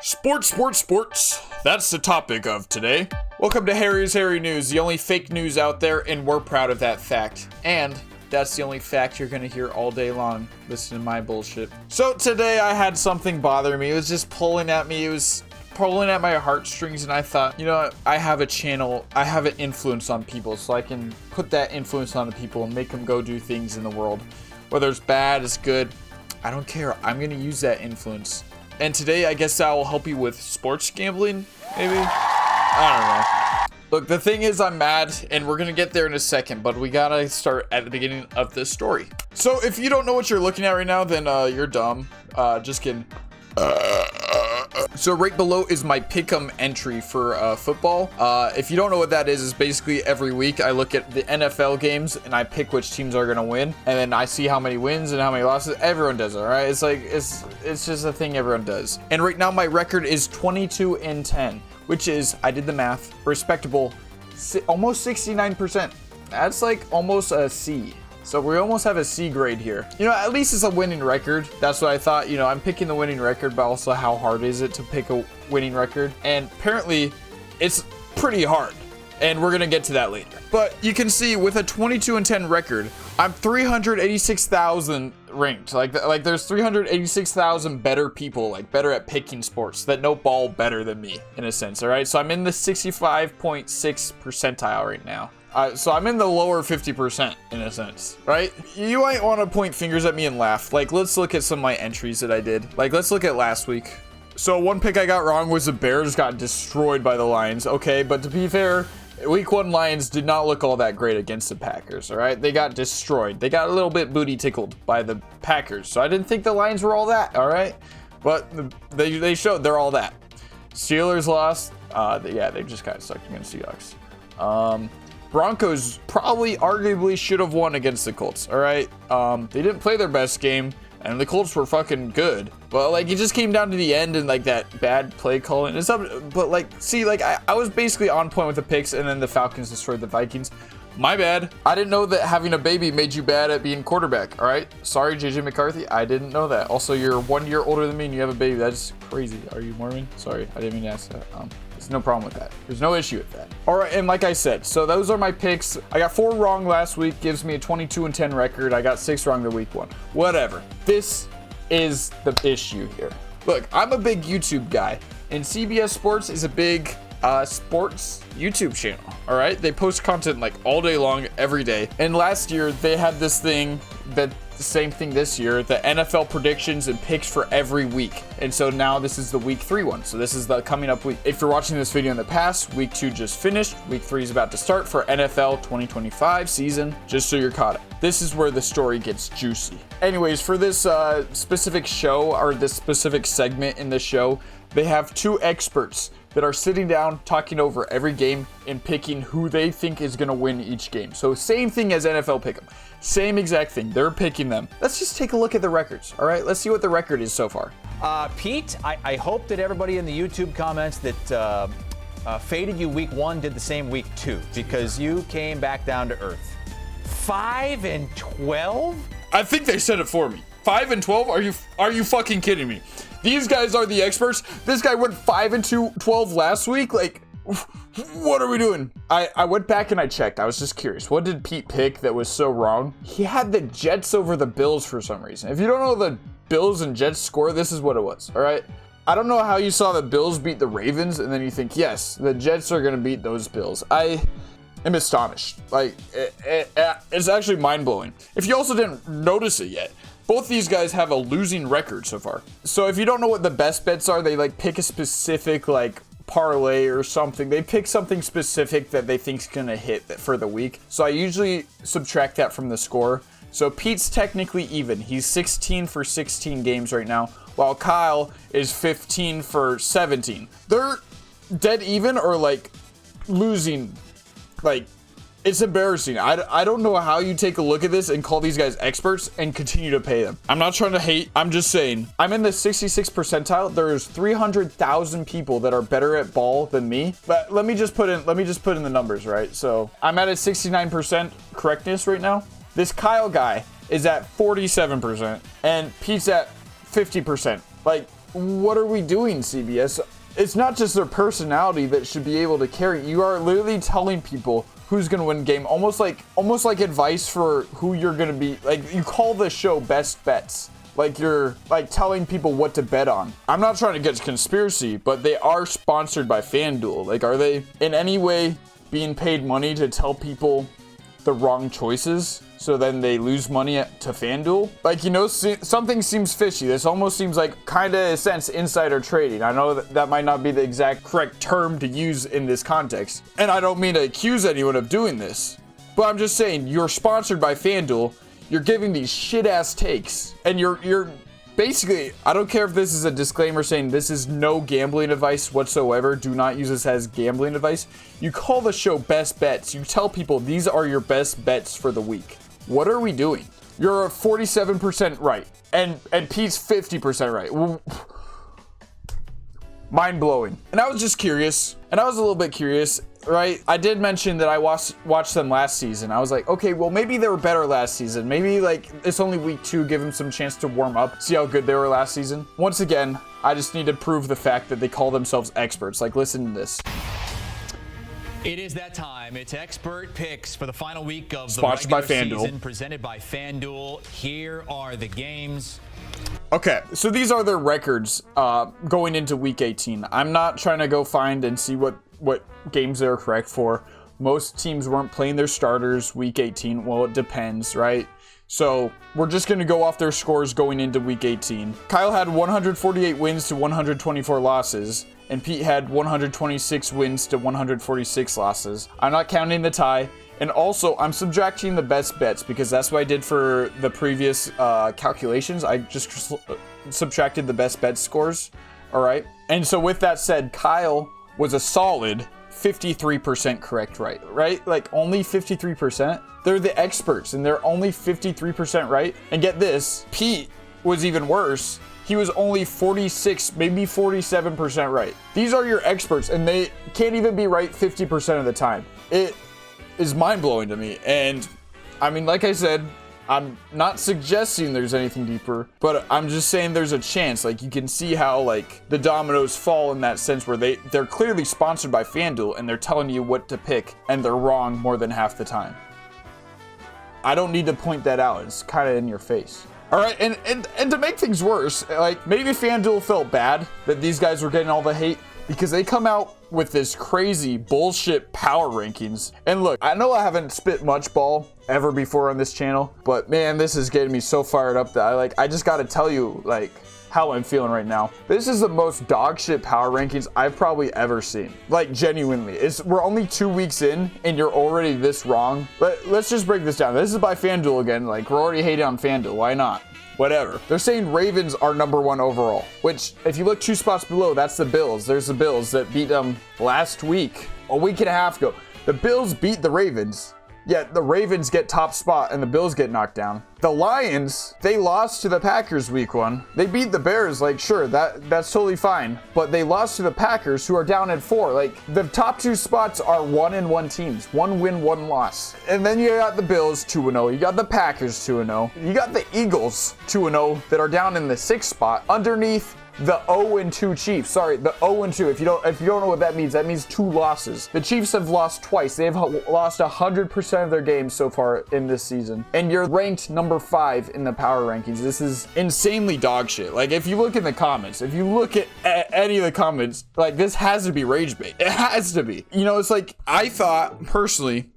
Sports. That's the topic of today. Welcome to Harry's Harry News, the only fake news out there, and we're proud of that fact. And that's the only fact you're gonna hear all day long. Listen to my bullshit. So today I had something bother me. It was just pulling at me. It was pulling at my heartstrings, and I thought, you know what? I have a channel. I have an influence on people, so I can put that influence on the people and make them go do things in the world. Whether it's bad, it's good, I don't care. I'm gonna use that influence. And today, I guess that will help you with sports gambling, maybe? I don't know. Look, the thing is, I'm mad, and we're gonna get there in a second, but we gotta start at the beginning of this story. So if you don't know what you're looking at right now, then you're dumb. Just kidding. So right below is my pick'em entry for football. If you don't know what that is, basically every week I look at the NFL games and I pick which teams are gonna win, and then I see how many wins and how many losses. Everyone does it, all right? It's like it's just a thing everyone does. And right now my record is 22-10, which is, I did the math, respectable, almost 69%. That's like almost a C. So we almost have a C grade here. You know, at least it's a winning record. That's what I thought. You know, I'm picking the winning record, but also how hard is it to pick a winning record? And apparently it's pretty hard. And we're gonna get to that later. But you can see with a 22-10 record, I'm 386,000 ranked. Like there's 386,000 better people, like better at picking sports that know ball better than me, in a sense. All right, so I'm in the 65.6 percentile right now. So I'm in the lower 50% in a sense, right? You might want to point fingers at me and laugh. Like, let's look at some of my entries that I did. Like, let's look at last week. So one pick I got wrong was the Bears got destroyed by the Lions. Okay, but to be fair, week 1 Lions did not look all that great against the Packers, all right? They got destroyed. They got a little bit booty tickled by the Packers. So I didn't think the Lions were all that, all right? But they showed they're all that. Steelers lost. Yeah, they just kind of sucked against the Seahawks. Broncos probably arguably should have won against the Colts, all right? They didn't play their best game, and the Colts were fucking good. But, like, it just came down to the end and, like, that bad play calling and stuff. But, like, see, like, I was basically on point with the picks, and then the Falcons destroyed the Vikings. My bad. I didn't know that having a baby made you bad at being quarterback, all right? Sorry, JJ McCarthy. I didn't know that. Also, you're 1 year older than me, and you have a baby. That's crazy. Are you Mormon? Sorry, I didn't mean to ask that. There's no problem with that. There's no issue with that. All right, and like I said, so those are my picks. I got 4 wrong last week, gives me a 22-10 record. I got 6 wrong the week 1. Whatever. This is the issue here. Look, I'm a big YouTube guy, and CBS Sports is a big sports YouTube channel. All right, they post content like all day long, every day. And last year they had this thing that. The same thing this year, the NFL predictions and picks for every week. And so now this is the week 3 one. So this is the coming up week. If you're watching this video in the past, week 2 just finished. Week 3 is about to start for NFL 2025 season, just so you're caught up. This is where the story gets juicy. Anyways, for this specific show, or this specific segment in the show, they have 2 experts that are sitting down, talking over every game and picking who they think is gonna win each game. So same thing as NFL Pick'em. Same exact thing. They're picking them. Let's just take a look at the records, all right? Let's see what the record is so far. Pete, I hope that everybody in the YouTube comments that faded you week 1 did the same week 2, because you came back down to earth. 5-12? I think they said it for me. 5-12? Are you fucking kidding me? These guys are the experts. This guy went 5-12 last week. Like, what are we doing? I went back and I checked. I was just curious. What did Pete pick that was so wrong? He had the Jets over the Bills for some reason. If you don't know the Bills and Jets score, this is what it was, all right? I don't know how you saw the Bills beat the Ravens and then you think, yes, the Jets are going to beat those Bills. I am astonished. Like, it's actually mind-blowing. If you also didn't notice it yet, both these guys have a losing record so far. So if you don't know what the best bets are, they like pick a specific like parlay or something. They pick something specific that they think's gonna hit for the week. So I usually subtract that from the score. So Pete's technically even. He's 16 for 16 games right now, while Kyle is 15 for 17. They're dead even or like losing. Like, it's embarrassing. I don't know how you take a look at this and call these guys experts and continue to pay them. I'm not trying to hate. I'm just saying. I'm in the 66th percentile. There's 300,000 people that are better at ball than me. But let me just put in the numbers, right? So I'm at a 69% correctness right now. This Kyle guy is at 47% and Pete's at 50%. Like, what are we doing, CBS? It's not just their personality that should be able to carry. You are literally telling people who's going to win game, almost like advice for who you're going to be. Like, you call the show Best Bets. Like, you're like telling people what to bet on. I'm not trying to get conspiracy, but they are sponsored by FanDuel. Like, are they in any way being paid money to tell people the wrong choices so then they lose money to FanDuel? Like, you know, something seems fishy. This almost seems like kind of, in a sense, insider trading. I know that might not be the exact correct term to use in this context, and I don't mean to accuse anyone of doing this, but I'm just saying, you're sponsored by FanDuel, you're giving these shit-ass takes, and you're basically, I don't care if this is a disclaimer saying this is no gambling advice whatsoever. Do not use this as gambling advice. You call the show Best Bets. You tell people these are your best bets for the week. What are we doing? You're 47% right, and Pete's 50% right. Mind-blowing. And I was just curious, and I was a little bit curious, right? I did mention that I watched them last season. I was like, okay, well, maybe they were better last season. Maybe, like, it's only week 2, give them some chance to warm up, see how good they were last season. Once again, I just need to prove the fact that they call themselves experts. Like, listen to this. It is that time. It's expert picks for the final week of the Sponsored by regular FanDuel. season, presented by FanDuel. Here are the games. Okay, so these are their records going into week 18. I'm not trying to go find and see what games they're correct for. Most teams weren't playing their starters week 18. Well, it depends, right? So we're just going to go off their scores going into week 18. Kyle had 148 wins to 124 losses, and Pete had 126 wins to 146 losses. I'm not counting the tie. And also, I'm subtracting the best bets because that's what I did for the previous calculations. I just subtracted the best bet scores, all right? And so with that said, Kyle was a solid 53% correct, right? Like, only 53%? They're the experts, and they're only 53% right. And get this, Pete was even worse. He was only 46, maybe 47% right. These are your experts, and they can't even be right 50% of the time. It is mind-blowing to me. And I mean, like I said, I'm not suggesting there's anything deeper, but I'm just saying there's a chance. Like, you can see how, like, the dominoes fall in that sense where they're clearly sponsored by FanDuel and they're telling you what to pick, and they're wrong more than half the time. I don't need to point that out. It's kind of in your face. All right, and to make things worse, like, maybe FanDuel felt bad that these guys were getting all the hate because they come out with this crazy bullshit power rankings. And look, I know I haven't spit much ball ever before on this channel, but man, this is getting me so fired up that I just gotta tell you, like, how I'm feeling right now. This is the most dog shit power rankings I've probably ever seen. Like, genuinely. We're only 2 weeks in and you're already this wrong. Let's just break this down. This is by FanDuel again. Like, we're already hating on FanDuel. Why not? Whatever. They're saying Ravens are #1 overall, which, if you look 2 spots below, that's the Bills. There's the Bills that beat them last week, a week and a half ago. The Bills beat the Ravens, yet the Ravens get top spot and the Bills get knocked down. The Lions, they lost to the Packers week 1. They beat the Bears, like, sure, that's totally fine, but they lost to the Packers, who are down at 4. Like, the top 2 spots are 1-1 teams. 1 win, 1 loss. And then you got the Bills 2-0. You got the Packers 2-0. You got the Eagles 2-0 that are down in the 6th spot underneath the 0-2 Chiefs. Sorry, the 0-2. If you don't know what that means 2 losses. The Chiefs have lost twice. They have lost 100% of their games so far in this season. And you're ranked #5 in the power rankings. This is insanely dog shit. Like, if you look in the comments, if you look at any of the comments, like, this has to be rage bait. It has to be. You know, it's like, I thought personally,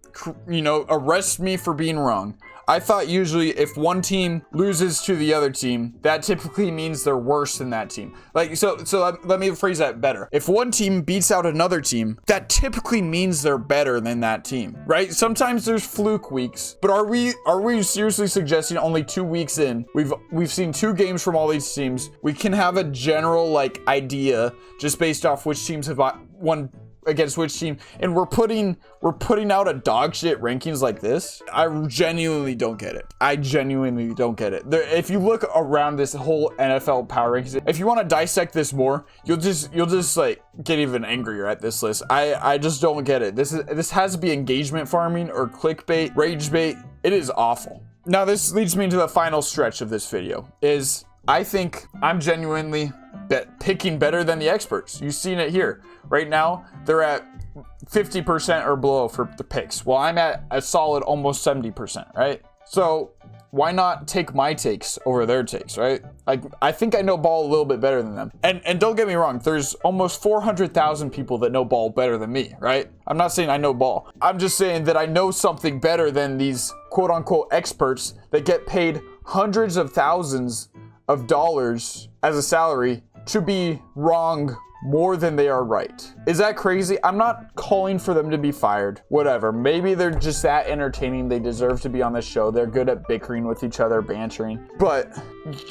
you know, arrest me for being wrong. I thought usually if one team loses to the other team, that typically means they're worse than that team. Like, so let me phrase that better. If one team beats out another team, that typically means they're better than that team, right? Sometimes there's fluke weeks, but are we seriously suggesting only 2 weeks in, we've seen 2 games from all these teams, we can have a general, like, idea just based off which teams have won against which team, and we're putting out a dog shit rankings like this? I genuinely don't get it. If you look around this whole NFL power rankings, if you want to dissect this more, you'll just like get even angrier at this list. I just don't get it. This has to be engagement farming or clickbait, rage bait. It is awful. Now this leads me into the final stretch of this video. I think I'm genuinely picking better than the experts. You've seen it here. Right now, they're at 50% or below for the picks. Well, I'm at a solid almost 70%, right? So why not take my takes over their takes, right? Like, I think I know ball a little bit better than them. And don't get me wrong, there's almost 400,000 people that know ball better than me, right? I'm not saying I know ball. I'm just saying that I know something better than these quote unquote experts that get paid hundreds of thousands of dollars as a salary to be wrong more than they are right. Is that crazy? I'm not calling for them to be fired. Whatever. Maybe they're just that entertaining. They deserve to be on the show. They're good at bickering with each other, bantering. But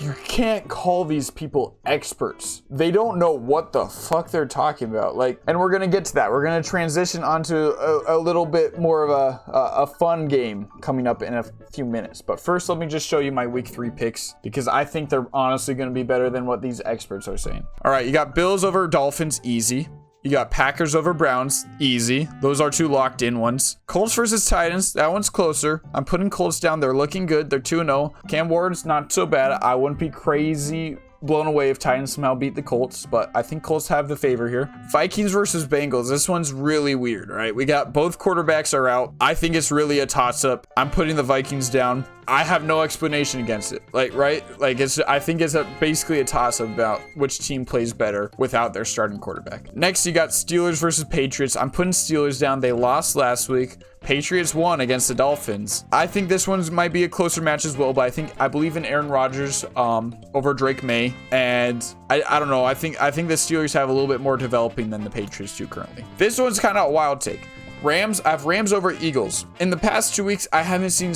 you can't call these people experts. They don't know what the fuck they're talking about. Like, and we're gonna get to that. We're gonna transition onto a little bit more of a fun game coming up in a few minutes. But first, let me just show you my week 3 picks, because I think they're honestly gonna be better than what these experts are saying. All right, you got Bills over Dolphins, easy. You got Packers over Browns, easy. Those are 2 locked in ones. Colts versus Titans, that one's closer. I'm putting Colts down. They're looking good. They're 2-0. Cam Ward's not so bad. I wouldn't be crazy blown away if Titans somehow beat the Colts, but I think Colts have the favor here. Vikings versus Bengals. This one's really weird, right? We got both quarterbacks are out. I think it's really a toss-up. I'm putting the Vikings down. I have no explanation against it. Like, right? Like, I think it's basically a toss-up about which team plays better without their starting quarterback. Next, you got Steelers versus Patriots. I'm putting Steelers down. They lost last week. Patriots won against the Dolphins. I think this one might be a closer match as well, but I believe in Aaron Rodgers over Drake May, and I don't know. I think the Steelers have a little bit more developing than the Patriots do currently. This one's kind of a wild take. Rams, I have Rams over Eagles. In the past 2 weeks, I haven't seen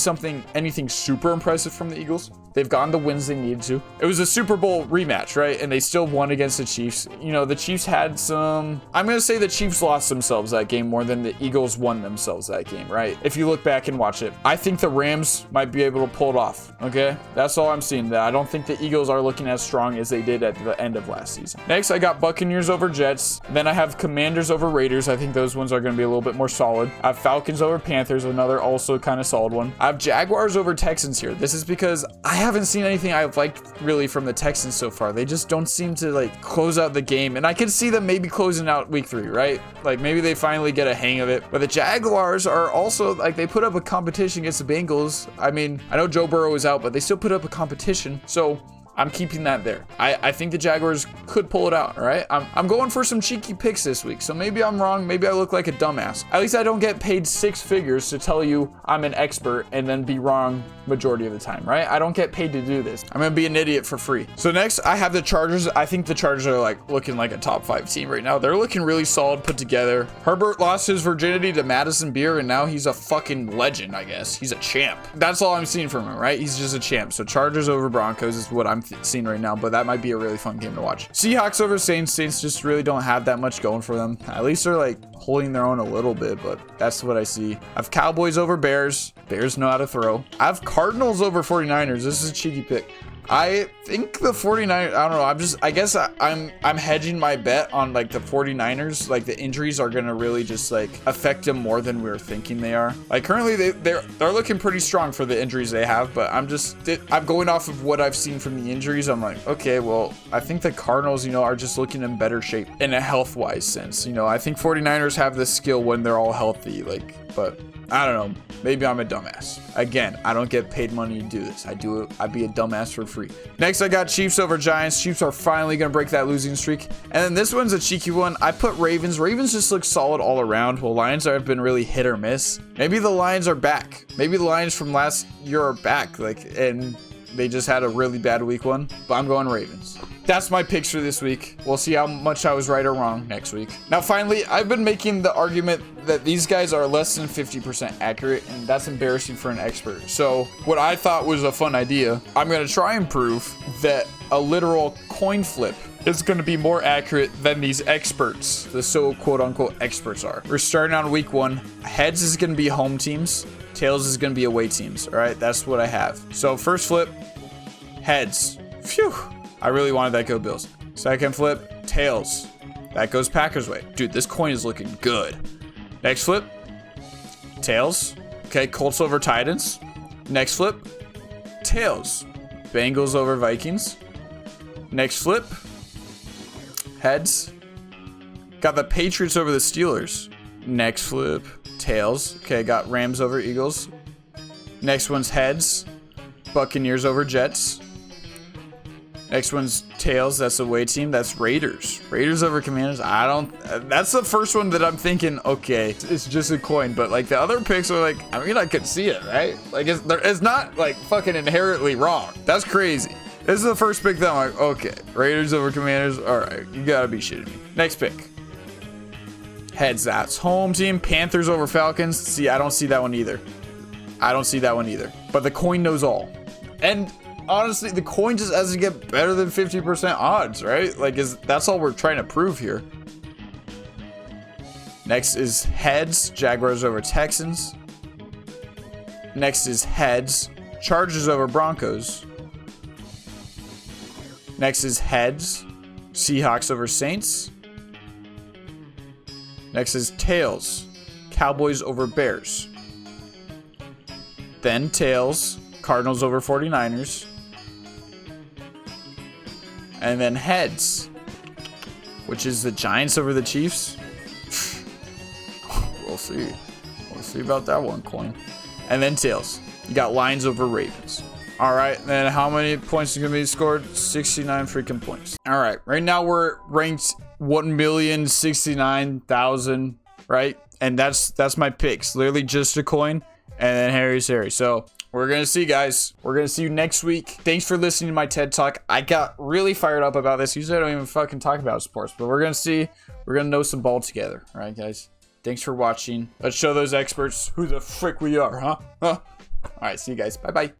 anything super impressive from the Eagles. They've gotten the wins they needed to. It was a Super Bowl rematch, right? And they still won against the Chiefs. You know, the Chiefs had some... I'm going to say the Chiefs lost themselves that game more than the Eagles won themselves that game, right? If you look back and watch it. I think the Rams might be able to pull it off, okay? That's all I'm seeing. I don't think the Eagles are looking as strong as they did at the end of last season. Next, I got Buccaneers over Jets. Then I have Commanders over Raiders. I think those ones are going to be a little bit more solid. I have Falcons over Panthers, another also kind of solid one. I have Jaguars over Texans here. This is because I haven't seen anything I've liked really from the Texans so far. They just don't seem to like close out the game, and I can see them maybe closing out week 3, right? Like maybe they finally get a hang of it. But the Jaguars are also like, they put up a competition against the Bengals. I mean, I know Joe Burrow is out, but they still put up a competition. So I'm keeping that there. I think the Jaguars could pull it out, all right? I'm going for some cheeky picks this week, so maybe I'm wrong. Maybe I look like a dumbass. At least I don't get paid 6 figures to tell you I'm an expert and then be wrong majority of the time, right? I don't get paid to do this. I'm gonna be an idiot for free. So next, I have the Chargers. I think the Chargers are like looking like a top 5 team right now. They're looking really solid, put together. Herbert lost his virginity to Madison Beer, and now he's a fucking legend, I guess. He's a champ. That's all I'm seeing from him, right? He's just a champ. So Chargers over Broncos is what I'm seeing right now, but that might be a really fun game to watch. Seahawks over Saints. Saints just really don't have that much going for them. At least they're like holding their own a little bit, but that's what I see. I have Cowboys over Bears. Bears know how to throw. I have Cardinals over 49ers. This is a cheeky pick. I think the 49ers, I don't know. I guess I'm hedging my bet on like the 49ers. Like the injuries are going to really just like affect them more than we were thinking they are. Like currently they're looking pretty strong for the injuries they have, but I'm going off of what I've seen from the injuries. I'm like, okay, well, I think the Cardinals, are just looking in better shape in a health-wise sense. I think 49ers have the skill when they're all healthy, but I don't know. Maybe I'm a dumbass. Again, I don't get paid money to do this. I'd be a dumbass for free. Next, I got Chiefs over Giants. Chiefs are finally going to break that losing streak. And then this one's a cheeky one. I put Ravens. Ravens just look solid all around. Well, Lions have been really hit or miss. Maybe the Lions are back. Maybe the Lions from last year are back. And they just had a really bad week 1. But I'm going Ravens. That's my picks for this week. We'll see how much I was right or wrong next week. Now, finally, I've been making the argument that these guys are less than 50% accurate, and that's embarrassing for an expert. So what I thought was a fun idea, I'm going to try and prove that a literal coin flip is going to be more accurate than these experts, the so quote-unquote experts are. We're starting on week 1. Heads is going to be home teams. Tails is going to be away teams. All right, that's what I have. So first flip, heads. Phew. I really wanted that go Bills. Second flip, tails. That goes Packers way. Dude, this coin is looking good. Next flip, tails. Okay, Colts over Titans. Next flip, tails. Bengals over Vikings. Next flip. Heads. Got the Patriots over the Steelers. Next flip. Tails. Okay, got Rams over Eagles. Next one's heads. Buccaneers over Jets. Next one's tails. That's away team. That's Raiders. Raiders over Commanders. I don't. That's the first one that I'm thinking. Okay, it's just a coin, but like the other picks are like. I mean, I could see it, right? Like it's not like fucking inherently wrong. That's crazy. This is the first pick that I'm like, okay, Raiders over Commanders. All right, you gotta be shitting me. Next pick. Heads. That's home team. Panthers over Falcons. See, I don't see that one either. I don't see that one either. But the coin knows all. And honestly, the coin just doesn't get better than 50% odds, right? Like, that's all we're trying to prove here. Next is heads. Jaguars over Texans. Next is heads. Chargers over Broncos. Next is heads. Seahawks over Saints. Next is tails. Cowboys over Bears. Then tails. Cardinals over 49ers. And then heads, which is the Giants over the Chiefs. We'll see. We'll see about that one coin. And then tails. You got Lions over Ravens. All right, then how many points are going to be scored? 69 freaking points. All right, right now we're ranked 1,069,000, right? And that's my picks. Literally just a coin, and then Harry's Harry. So we're going to see, guys. We're going to see you next week. Thanks for listening to my TED Talk. I got really fired up about this. Usually I don't even fucking talk about sports, but we're going to see. We're going to know some ball together. All right, guys. Thanks for watching. Let's show those experts who the frick we are, huh? All right, see you guys. Bye-bye.